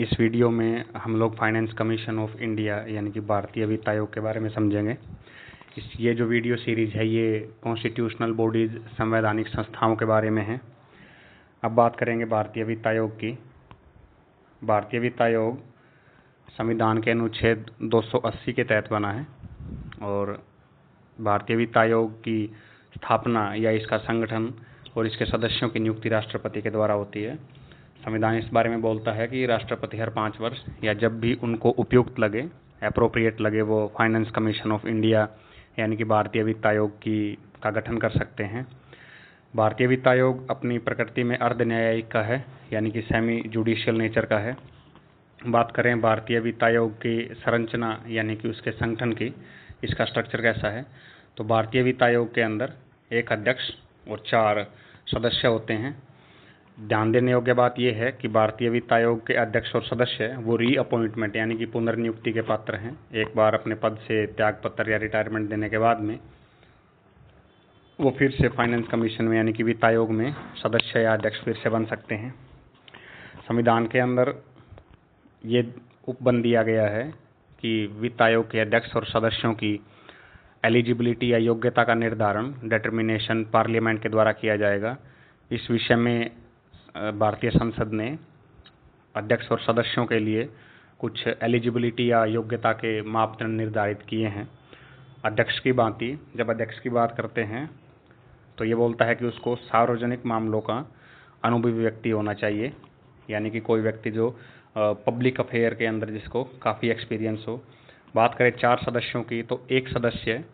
इस वीडियो में हम लोग फाइनेंस कमीशन ऑफ इंडिया यानी कि भारतीय वित्त आयोग के बारे में समझेंगे। ये जो वीडियो सीरीज है ये कॉन्स्टिट्यूशनल बॉडीज संवैधानिक संस्थाओं के बारे में है। अब बात करेंगे भारतीय वित्त आयोग की। भारतीय वित्त आयोग संविधान के अनुच्छेद 280 के तहत बना है और भारतीय वित्त आयोग की स्थापना या इसका संगठन और इसके सदस्यों की नियुक्ति राष्ट्रपति के द्वारा होती है। संविधान इस बारे में बोलता है कि राष्ट्रपति हर 5 वर्ष या जब भी उनको उपयुक्त लगे, अप्रोप्रिएट लगे, वो फाइनेंस कमीशन ऑफ इंडिया यानी कि भारतीय वित्त आयोग का गठन कर सकते हैं। भारतीय वित्त आयोग अपनी प्रकृति में अर्ध न्यायिक का है यानी कि सेमी जुडिशियल नेचर का है। बात करें भारतीय वित्त आयोग की संरचना यानी कि उसके संगठन की, इसका स्ट्रक्चर कैसा है, तो भारतीय वित्त आयोग के अंदर एक अध्यक्ष और 4 सदस्य होते हैं। ध्यान देने योग्य बात यह है कि भारतीय वित्त आयोग के अध्यक्ष और सदस्य वो रीअपॉइंटमेंट यानी कि पुनर्नियुक्ति के पात्र हैं। एक बार अपने पद से त्यागपत्र या रिटायरमेंट देने के बाद में वो फिर से फाइनेंस कमीशन में यानी कि वित्त आयोग में सदस्य या अध्यक्ष फिर से बन सकते हैं। संविधान के अंदर ये उपबंध दिया गया है कि वित्त आयोग के अध्यक्ष और सदस्यों की एलिजिबिलिटी या योग्यता का निर्धारण डिटर्मिनेशन पार्लियामेंट के द्वारा किया जाएगा। इस विषय में भारतीय संसद ने अध्यक्ष और सदस्यों के लिए कुछ एलिजिबिलिटी या योग्यता के मापदंड निर्धारित किए हैं। अध्यक्ष की भांति जब अध्यक्ष की बात करते हैं तो ये बोलता है कि उसको सार्वजनिक मामलों का अनुभवी व्यक्ति होना चाहिए, यानी कि कोई व्यक्ति जो पब्लिक अफेयर के अंदर जिसको काफ़ी एक्सपीरियंस हो। बात करें 4 सदस्यों की तो एक सदस्य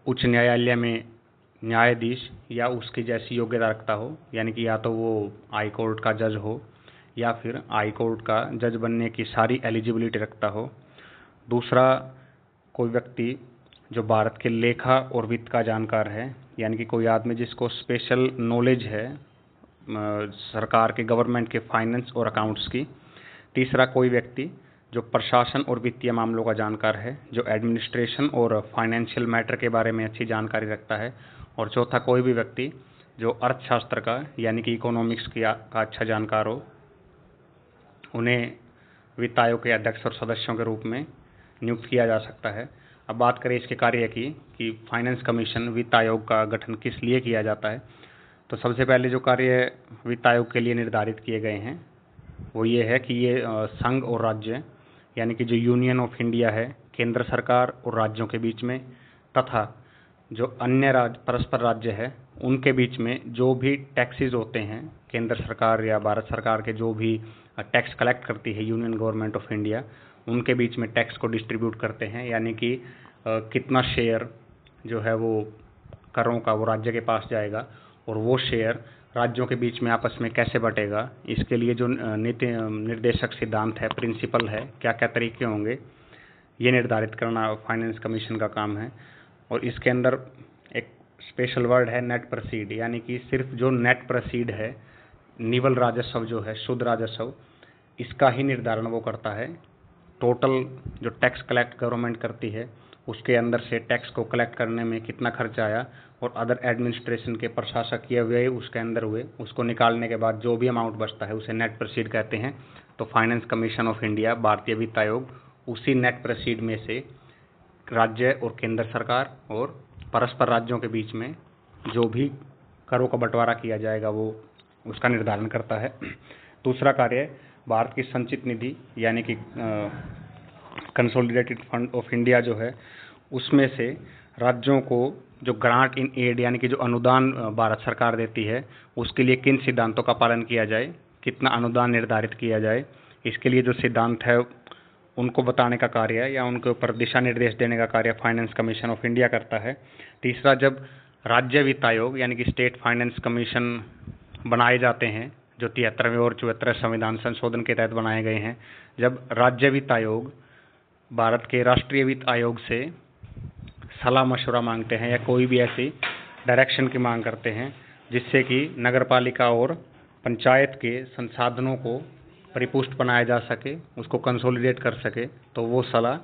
उच्च न्यायालय में न्यायाधीश या उसकी जैसी योग्यता रखता हो, यानी कि या तो वो हाई कोर्ट का जज हो या फिर हाई कोर्ट का जज बनने की सारी एलिजिबिलिटी रखता हो। दूसरा, कोई व्यक्ति जो भारत के लेखा और वित्त का जानकार है, यानी कि कोई आदमी जिसको स्पेशल नॉलेज है सरकार के गवर्नमेंट के फाइनेंस और अकाउंट्स की। तीसरा, कोई व्यक्ति जो प्रशासन और वित्तीय मामलों का जानकार है, जो एडमिनिस्ट्रेशन और फाइनेंशियल मैटर के बारे में अच्छी जानकारी रखता है। और चौथा, कोई भी व्यक्ति जो अर्थशास्त्र का यानी कि इकोनॉमिक्स का अच्छा जानकार हो। उन्हें वित्त आयोग के अध्यक्ष और सदस्यों के रूप में नियुक्त किया जा सकता है। अब बात करें इसके कार्य की कि फाइनेंस कमीशन वित्त आयोग का गठन किस लिए किया जाता है, तो सबसे पहले जो कार्य वित्त आयोग के लिए निर्धारित किए गए हैं वो ये है कि ये संघ और राज्य यानी कि जो यूनियन ऑफ इंडिया है, केंद्र सरकार और राज्यों के बीच में, तथा जो अन्य परस्पर राज्य है उनके बीच में जो भी टैक्सेस होते हैं, केंद्र सरकार या भारत सरकार के जो भी टैक्स कलेक्ट करती है यूनियन गवर्नमेंट ऑफ इंडिया, उनके बीच में टैक्स को डिस्ट्रीब्यूट करते हैं। यानी कि कितना शेयर जो है वो करों का वो राज्य के पास जाएगा और वो शेयर राज्यों के बीच में आपस में कैसे बटेगा, इसके लिए जो नीति निर्देशक सिद्धांत है, प्रिंसिपल है, क्या क्या तरीके होंगे, ये निर्धारित करना फाइनेंस कमीशन का काम है। और इसके अंदर एक स्पेशल वर्ड है नेट प्रोसीड, यानी कि सिर्फ जो नेट प्रोसीड है, निवल राजस्व जो है, शुद्ध राजस्व, इसका ही निर्धारण वो करता है। टोटल जो टैक्स कलेक्ट गवर्नमेंट करती है उसके अंदर से टैक्स को कलेक्ट करने में कितना खर्चा आया और अदर एडमिनिस्ट्रेशन के प्रशासकीय हुए उसके अंदर हुए, उसको निकालने के बाद जो भी अमाउंट बचता है उसे नेट प्रोसीड कहते हैं। तो फाइनेंस कमीशन ऑफ इंडिया, भारतीय वित्त आयोग, उसी नेट प्रोसीड में से राज्य और केंद्र सरकार और परस्पर राज्यों के बीच में जो भी करों का बंटवारा किया जाएगा वो उसका निर्धारण करता है। दूसरा कार्य भारत की संचित निधि यानी कि कंसोलिडेटेड फंड ऑफ इंडिया जो है, उसमें से राज्यों को जो ग्रांट इन एड यानी कि जो अनुदान भारत सरकार देती है उसके लिए किन सिद्धांतों का पालन किया जाए, कितना अनुदान निर्धारित किया जाए, इसके लिए जो सिद्धांत है उनको बताने का कार्य या उनके ऊपर दिशा निर्देश देने का कार्य फाइनेंस कमीशन ऑफ इंडिया करता है। तीसरा, जब राज्य वित्त आयोग यानी कि स्टेट फाइनेंस कमीशन बनाए जाते हैं, जो 73वें और 74वें संविधान संशोधन के तहत बनाए गए हैं, जब राज्य वित्त आयोग भारत के राष्ट्रीय वित्त आयोग से सलाह मशवरा मांगते हैं या कोई भी ऐसी डायरेक्शन की मांग करते हैं जिससे कि नगरपालिका और पंचायत के संसाधनों को परिपुष्ट बनाया जा सके, उसको कंसोलिडेट कर सके, तो वो सलाह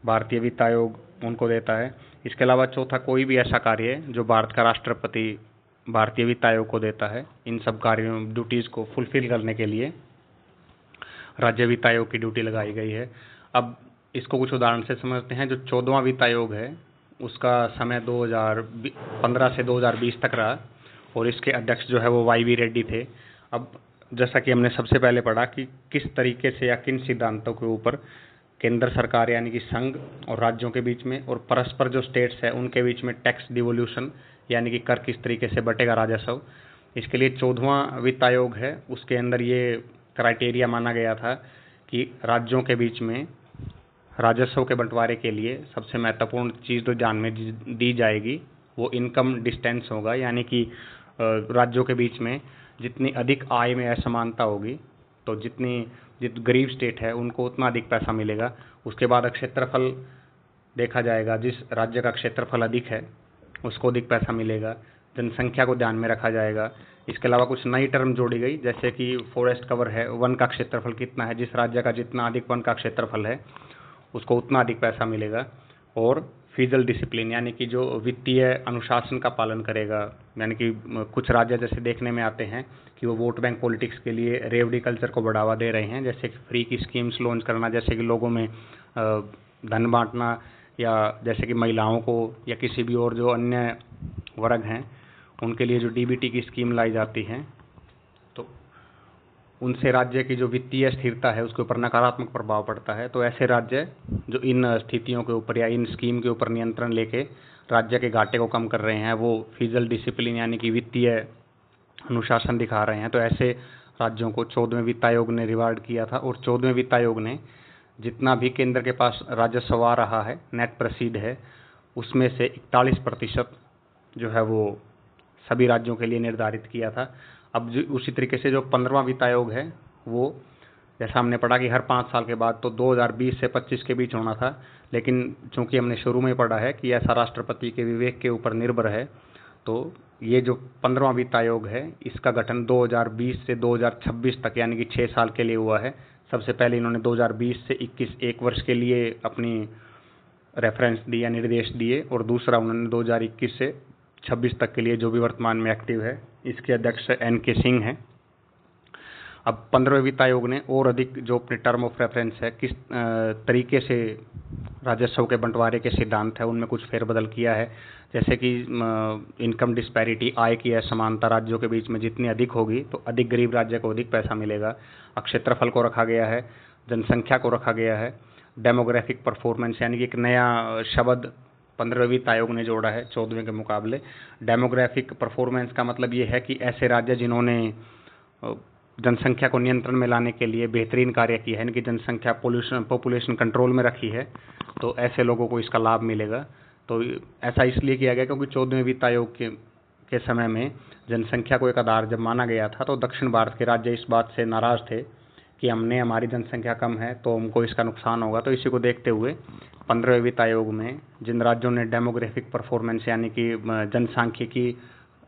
भारतीय वित्त आयोग उनको देता है। इसके अलावा चौथा, कोई भी ऐसा कार्य जो भारत का राष्ट्रपति भारतीय वित्त आयोग को देता है, इन सब कार्यों ड्यूटीज़ को फुलफिल करने के लिए राज्य वित्त आयोग की ड्यूटी लगाई गई है। अब इसको कुछ उदाहरण से समझते हैं। जो 14वां वित्त आयोग है उसका समय 2015 से 2020 तक रहा और इसके अध्यक्ष जो है वो YV रेड्डी थे। अब जैसा कि हमने सबसे पहले पढ़ा कि किस तरीके से या किन सिद्धांतों के ऊपर केंद्र सरकार यानी कि संघ और राज्यों के बीच में और परस्पर जो स्टेट्स है उनके बीच में टैक्स डिवोल्यूशन यानी कि कर किस तरीके से बटेगा राजस्व, इसके लिए 14वां वित्त आयोग है। उसके अंदर ये क्राइटेरिया माना गया था कि राज्यों के बीच में राजस्व के बंटवारे के लिए सबसे महत्वपूर्ण चीज़ जो ध्यान में दी जाएगी वो इनकम डिस्टेंस होगा, यानी कि राज्यों के बीच में जितनी अधिक आय में असमानता होगी तो जितनी गरीब स्टेट है उनको उतना अधिक पैसा मिलेगा। उसके बाद क्षेत्रफल देखा जाएगा, जिस राज्य का क्षेत्रफल अधिक है उसको अधिक पैसा मिलेगा। जनसंख्या को ध्यान में रखा जाएगा। इसके अलावा कुछ नई टर्म जोड़ी गई, जैसे कि फॉरेस्ट कवर है, वन का क्षेत्रफल कितना है, जिस राज्य का जितना अधिक वन का क्षेत्रफल है उसको उतना अधिक पैसा मिलेगा। और फिजिकल डिसिप्लिन यानी कि जो वित्तीय अनुशासन का पालन करेगा, यानी कि कुछ राज्य जैसे देखने में आते हैं कि वो वोट बैंक पॉलिटिक्स के लिए रेवडी कल्चर को बढ़ावा दे रहे हैं, जैसे कि फ्री की स्कीम्स लॉन्च करना, जैसे कि लोगों में धन बांटना, या जैसे कि महिलाओं को या किसी भी और जो अन्य वर्ग हैं उनके लिए जो DBT की स्कीम लाई जाती है तो उनसे राज्य की जो वित्तीय स्थिरता है उसके ऊपर नकारात्मक प्रभाव पड़ता है। तो ऐसे राज्य जो इन स्थितियों के ऊपर या इन स्कीम के ऊपर नियंत्रण लेके राज्य के घाटे को कम कर रहे हैं वो फिजिकल डिसिप्लिन यानी कि वित्तीय अनुशासन दिखा रहे हैं। तो ऐसे राज्यों को 14वें वित्त आयोग ने रिवार्ड किया था। और 14वें वित्त आयोग ने जितना भी केंद्र के पास राजस्व आ रहा है, नेट प्रोसीड है, उसमें से 41% जो है वो सभी राज्यों के लिए निर्धारित किया था। अब उसी तरीके से जो 15वां वित्त आयोग है वो जैसा हमने पढ़ा कि हर 5 साल के बाद तो 2020 से 25 के बीच होना था, लेकिन चूंकि हमने शुरू में पढ़ा है कि ऐसा राष्ट्रपति के विवेक के ऊपर निर्भर है, तो ये जो 15वां वित्त आयोग है इसका गठन 2020 से 2026 तक यानी कि 6 साल के लिए हुआ है। सबसे पहले इन्होंने 2020 से 21 एक वर्ष के लिए अपनी रेफरेंस दी या निर्देश दिए, और दूसरा उन्होंने 2021 से 26 तक के लिए जो भी वर्तमान में एक्टिव है, इसके अध्यक्ष NK सिंह हैं। अब 15वें वित्त आयोग ने और अधिक जो अपने टर्म ऑफ रेफरेंस है, किस तरीके से राजस्व के बंटवारे के सिद्धांत है उनमें कुछ फेरबदल किया है। जैसे कि इनकम डिस्पैरिटी, आय की असमानता राज्यों के बीच में जितनी अधिक होगी तो अधिक गरीब राज्य को अधिक पैसा मिलेगा। क्षेत्रफल को रखा गया है, जनसंख्या को रखा गया है, डेमोग्राफिक परफॉर्मेंस यानी कि एक नया शब्द 15वें वित्त आयोग ने जोड़ा है 14वें के मुकाबले। डेमोग्राफिक परफॉर्मेंस का मतलब ये है कि ऐसे राज्य जिन्होंने जनसंख्या को नियंत्रण में लाने के लिए बेहतरीन कार्य किया है, यानी कि जनसंख्या पॉपुलेशन कंट्रोल में रखी है, तो ऐसे लोगों को इसका लाभ मिलेगा। तो ऐसा इसलिए किया गया क्योंकि 14वें वित्त आयोग के समय में जनसंख्या को एक आधार जब माना गया था तो दक्षिण भारत के राज्य इस बात से नाराज़ थे कि हमारी जनसंख्या कम है तो हमको इसका नुकसान होगा। तो इसी को देखते हुए 15वें वित्त आयोग में जिन राज्यों ने डेमोग्राफिक परफॉर्मेंस यानी कि जनसांख्यिकी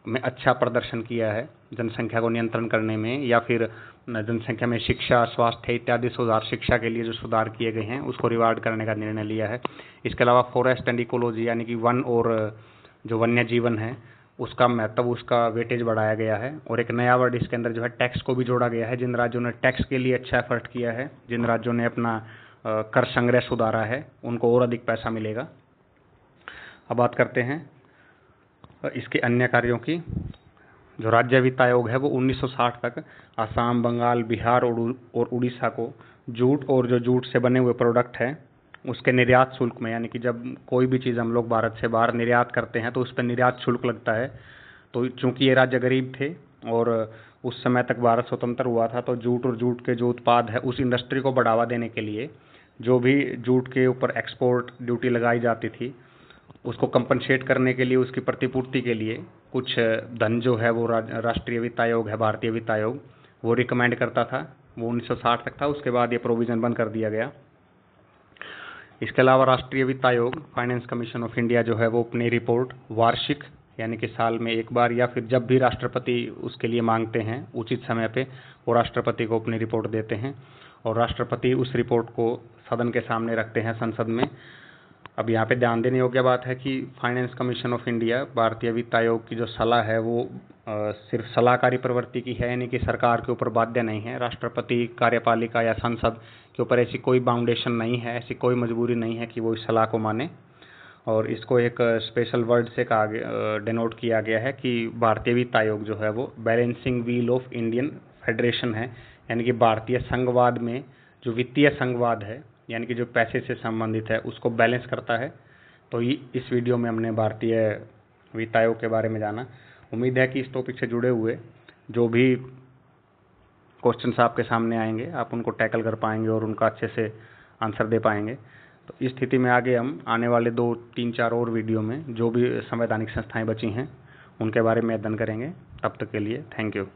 में अच्छा प्रदर्शन किया है जनसंख्या को नियंत्रण करने में, या फिर जनसंख्या में शिक्षा, स्वास्थ्य इत्यादि सुधार, शिक्षा के लिए जो सुधार किए गए हैं उसको रिवार्ड करने का निर्णय लिया है। इसके अलावा फॉरेस्ट एंड इकोलॉजी यानी कि वन और जो वन्य जीवन है उसका महत्व, उसका वेटेज बढ़ाया गया है। और एक नया वर्ड इसके अंदर जो है टैक्स को भी जोड़ा गया है। जिन राज्यों ने टैक्स के लिए अच्छा एफर्ट किया है, जिन राज्यों ने अपना कर संग्रह सुधारा है, उनको और अधिक पैसा मिलेगा। अब बात करते हैं इसके अन्य कार्यों की। जो राज्य वित्त आयोग है वो 1960 तक असम, बंगाल, बिहार और उड़ीसा को जूट और जो जूट से बने हुए प्रोडक्ट हैं उसके निर्यात शुल्क में, यानी कि जब कोई भी चीज़ हम लोग भारत से बाहर निर्यात करते हैं तो उस पर निर्यात शुल्क लगता है। तो चूंकि ये राज्य गरीब थे और उस समय तक भारत स्वतंत्र हुआ था, तो जूट और जूट के जो उत्पाद है उस इंडस्ट्री को बढ़ावा देने के लिए जो भी जूट के ऊपर एक्सपोर्ट ड्यूटी लगाई जाती थी उसको कंपनसेट करने के लिए, उसकी प्रतिपूर्ति के लिए कुछ धन जो है वो राष्ट्रीय वित्त आयोग है, भारतीय वित्त आयोग, वो रिकमेंड करता था। वो 1960 तक था, उसके बाद ये प्रोविज़न बंद कर दिया गया। इसके अलावा राष्ट्रीय वित्त आयोग, फाइनेंस कमीशन ऑफ इंडिया जो है वो अपनी रिपोर्ट वार्षिक यानी कि साल में एक बार या फिर जब भी राष्ट्रपति उसके लिए मांगते हैं उचित समय पे वो राष्ट्रपति को अपनी रिपोर्ट देते हैं और राष्ट्रपति उस रिपोर्ट को सदन के सामने रखते हैं संसद में। अब यहाँ पे ध्यान देने योग्य बात है कि फाइनेंस कमीशन ऑफ इंडिया, भारतीय वित्त आयोग की जो सलाह है वो सिर्फ सलाहकारी प्रवृत्ति की है, यानी कि सरकार के ऊपर बाध्य नहीं है। राष्ट्रपति, कार्यपालिका या संसद के ऊपर ऐसी कोई बाउंडेशन नहीं है, ऐसी कोई मजबूरी नहीं है कि वो इस सलाह को माने। और इसको एक स्पेशल वर्ड से कहा डिनोट किया गया है कि भारतीय वित्त आयोग जो है वो balancing wheel of Indian federation है, यानी कि भारतीय संघवाद में जो वित्तीय संघवाद है, यानी कि जो पैसे से संबंधित है, उसको बैलेंस करता है। तो इस वीडियो में हमने भारतीय वित्त आयोग के बारे में जाना। उम्मीद है कि इस टॉपिक से जुड़े हुए जो भी क्वेश्चंस आपके सामने आएंगे आप उनको टैकल कर पाएंगे और उनका अच्छे से आंसर दे पाएंगे। तो इस स्थिति में आगे हम आने वाले 2, 3, 4 और वीडियो में जो भी संवैधानिक संस्थाएं बची हैं उनके बारे में अध्ययन करेंगे। तब तक के लिए थैंक यू।